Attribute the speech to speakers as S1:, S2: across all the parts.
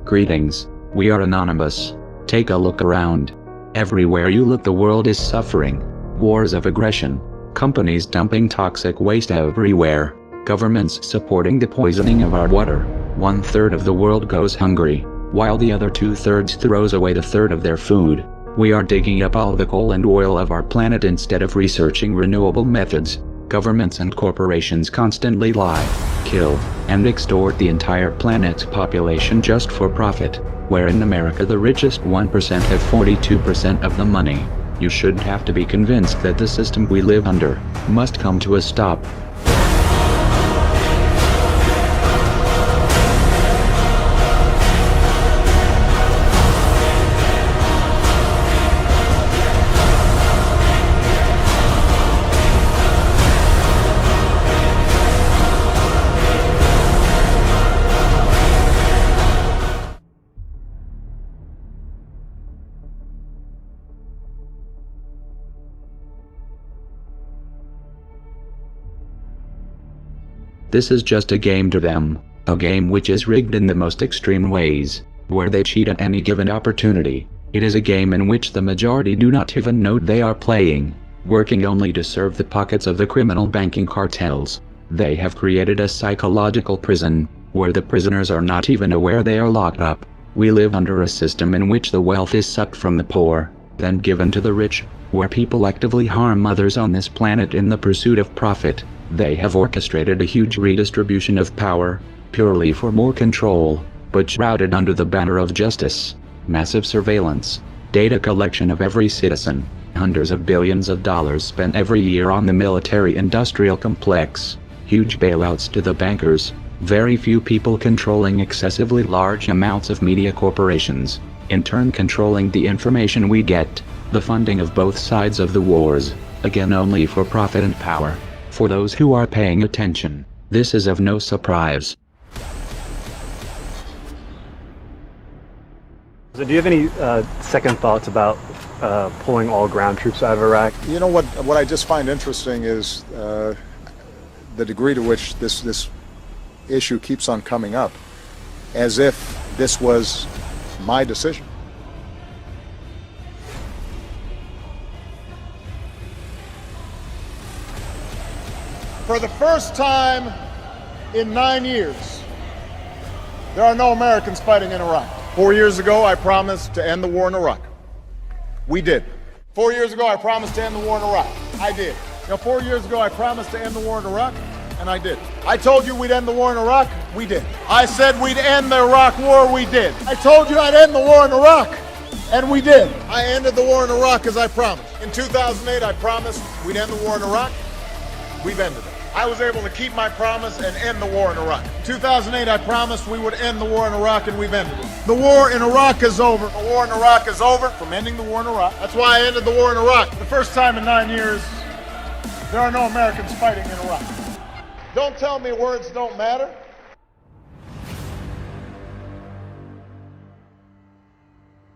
S1: Greetings, we are Anonymous. Take a look around. Everywhere you look the world is suffering. Wars of aggression. Companies dumping toxic waste everywhere. Governments supporting the poisoning of our water. 1/3 of the world goes hungry, while the other 2/3 throws away the third of their food. We are digging up all the coal and oil of our planet instead of researching renewable methods. Governments and corporations constantly lie, kill, and extort the entire planet's population just for profit, where in America the richest 1% have 42% of the money. You shouldn't have to be convinced that the system we live under must come to a stop. This is just a game to them, a game which is rigged in the most extreme ways, where they cheat at any given opportunity. It is a game in which the majority do not even know they are playing, working only to serve the pockets of the criminal banking cartels. They have created a psychological prison, where the prisoners are not even aware they are locked up. We live under a system in which the wealth is sucked from the poor, then given to the rich, where people actively harm others on this planet in the pursuit of profit. They have orchestrated a huge redistribution of power, purely for more control, but shrouded under the banner of justice. Massive surveillance, data collection of every citizen, hundreds of billions of dollars spent every year on the military-industrial complex, huge bailouts to the bankers, very few people controlling excessively large amounts of media corporations, in turn controlling the information we get, the funding of both sides of the wars, again only for profit and power. For those who are paying attention, this is of no surprise.
S2: So do you have any second thoughts about pulling all ground troops out of Iraq?
S3: You know what I just find interesting is the degree to which this issue keeps on coming up, as if this was my decision. For the first time in 9 years, there are no Americans fighting in Iraq. 4 years ago, I promised to end the war in Iraq. We did. 4 years ago, I promised to end the war in Iraq. I did. 4 years ago, I promised to end the war in Iraq, and I did. I told you we'd end the war in Iraq. We did. I said we'd end the Iraq war. We did. I told you I'd end the war in Iraq, and we did. I ended the war in Iraq as I promised. In 2008, I promised we'd end the war in Iraq. We've ended it. I was able to keep my promise and end the war in Iraq. In 2008, I promised we would end the war in Iraq, and we've ended it. The war in Iraq is over. The war in Iraq is over from ending the war in Iraq. That's why I ended the war in Iraq. For the first time in 9 years, there are no Americans fighting in Iraq. Don't tell me words don't matter.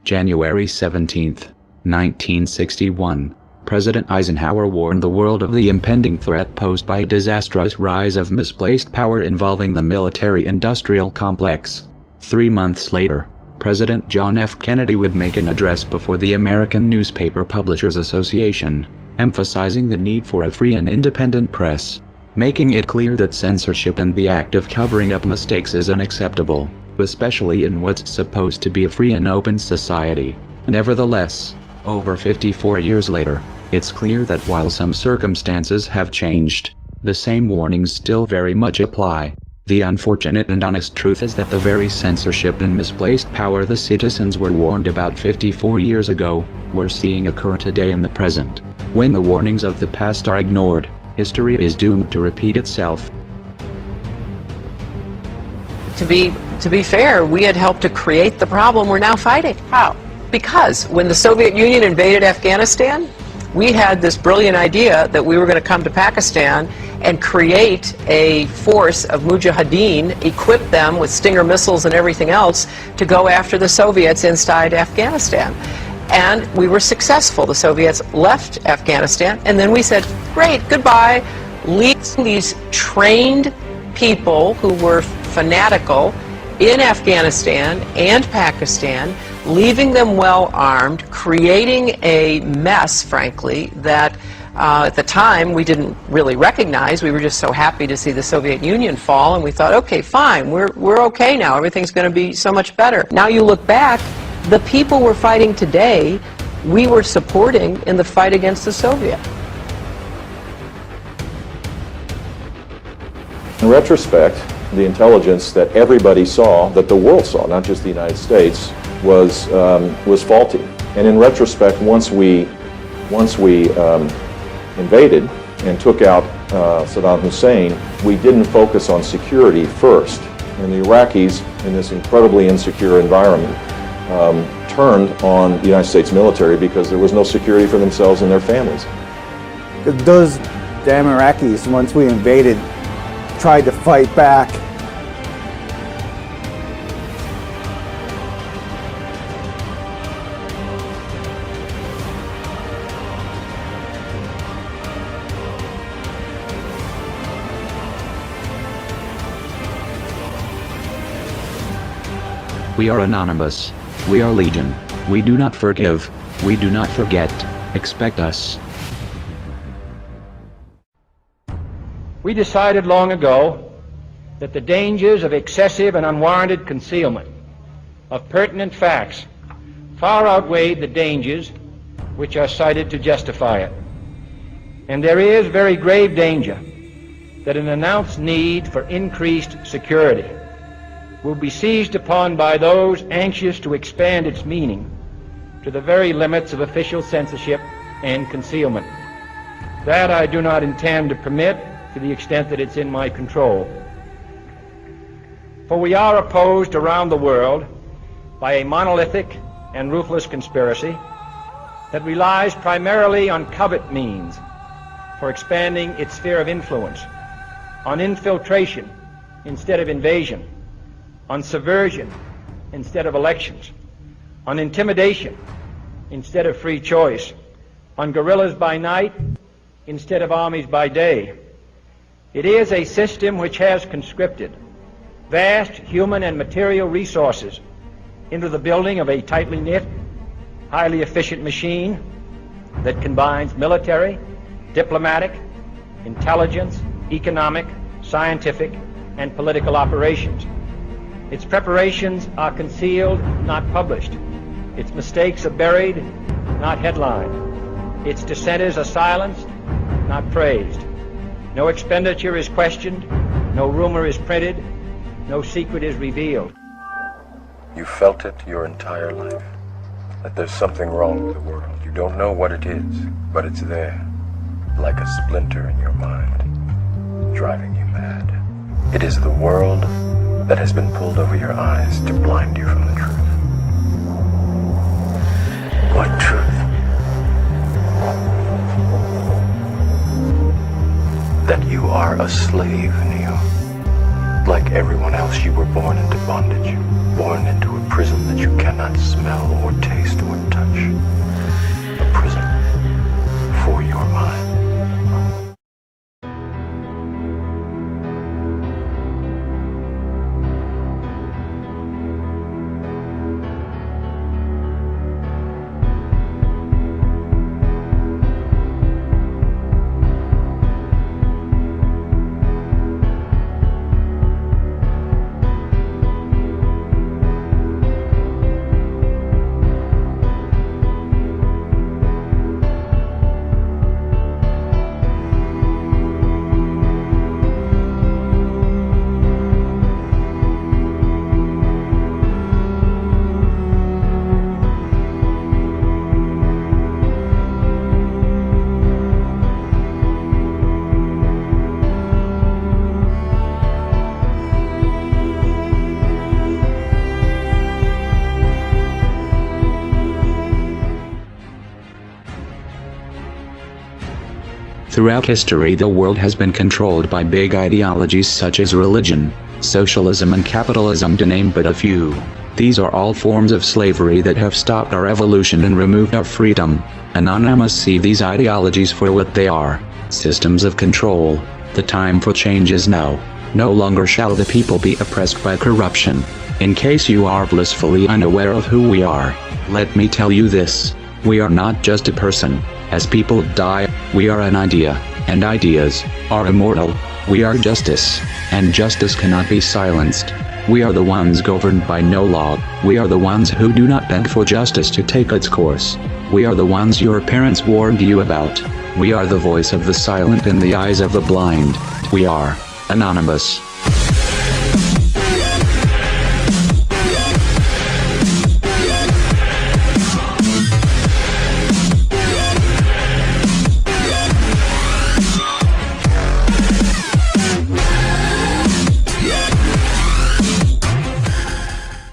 S1: January 17th, 1961. President Eisenhower warned the world of the impending threat posed by a disastrous rise of misplaced power involving the military-industrial complex. 3 months later, President John F. Kennedy would make an address before the American Newspaper Publishers Association, emphasizing the need for a free and independent press, making it clear that censorship and the act of covering up mistakes is unacceptable, especially in what's supposed to be a free and open society. Nevertheless, over 54 years later, it's clear that while some circumstances have changed, the same warnings still very much apply. The unfortunate and honest truth is that the very censorship and misplaced power the citizens were warned about 54 years ago, we're seeing occur today in the present. When the warnings of the past are ignored, history is doomed to repeat itself.
S4: To be fair, we had helped to create the problem we're now fighting. How? Because when the Soviet Union invaded Afghanistan, we had this brilliant idea that we were going to come to Pakistan and create a force of mujahideen, equip them with Stinger missiles and everything else to go after the Soviets inside Afghanistan. And we were successful. The Soviets left Afghanistan, and then we said, great, goodbye. Leave these trained people who were fanatical in Afghanistan and Pakistan, leaving them well armed, creating a mess, frankly, that at the time we didn't really recognize. We were just so happy to see the Soviet Union fall, and we thought, okay, fine, we're okay now. Everything's going to be so much better. Now you look back, the people we're fighting today, we were supporting in the fight against the Soviet.
S5: In retrospect, the intelligence that everybody saw, that the world saw, not just the United States, was faulty. And in retrospect, once we invaded and took out Saddam Hussein, we didn't focus on security first. And the Iraqis, in this incredibly insecure environment, turned on the United States military because there was no security for themselves and their families.
S6: Those damn Iraqis, once we invaded, tried to fight back.
S1: We are anonymous. We are legion. We do not forgive. We do not forget. Expect us.
S7: We decided long ago that the dangers of excessive and unwarranted concealment of pertinent facts far outweighed the dangers which are cited to justify it. And there is very grave danger that an announced need for increased security will be seized upon by those anxious to expand its meaning to the very limits of official censorship and concealment. That I do not intend to permit to the extent that it's in my control. For we are opposed around the world by a monolithic and ruthless conspiracy that relies primarily on covert means for expanding its sphere of influence, on infiltration instead of invasion, on subversion instead of elections, on intimidation instead of free choice, on guerrillas by night instead of armies by day. It is a system which has conscripted vast human and material resources into the building of a tightly knit, highly efficient machine that combines military, diplomatic, intelligence, economic, scientific, and political operations. Its preparations are concealed, not published. Its mistakes are buried, not headlined. Its dissenters are silenced, not praised. No expenditure is questioned, no rumor is printed, no secret is revealed.
S8: You felt it your entire life, that there's something wrong with the world. You don't know what it is, but it's there, like a splinter in your mind, driving you mad. It is the world that has been pulled over your eyes to blind you from the truth. What truth? That you are a slave, Neo. Like everyone else, you were born into bondage, born into a prison that you cannot smell or taste or touch. A prison for your mind.
S1: Throughout history, the world has been controlled by big ideologies such as religion, socialism and capitalism, to name but a few. These are all forms of slavery that have stopped our evolution and removed our freedom. Anonymous see these ideologies for what they are: systems of control. The time for change is now. No longer shall the people be oppressed by corruption. In case you are blissfully unaware of who we are, let me tell you this. We are not just a person. As people die, we are an idea, and ideas are immortal. We are justice, and justice cannot be silenced. We are the ones governed by no law. We are the ones who do not beg for justice to take its course. We are the ones your parents warned you about. We are the voice of the silent in the eyes of the blind. We are Anonymous.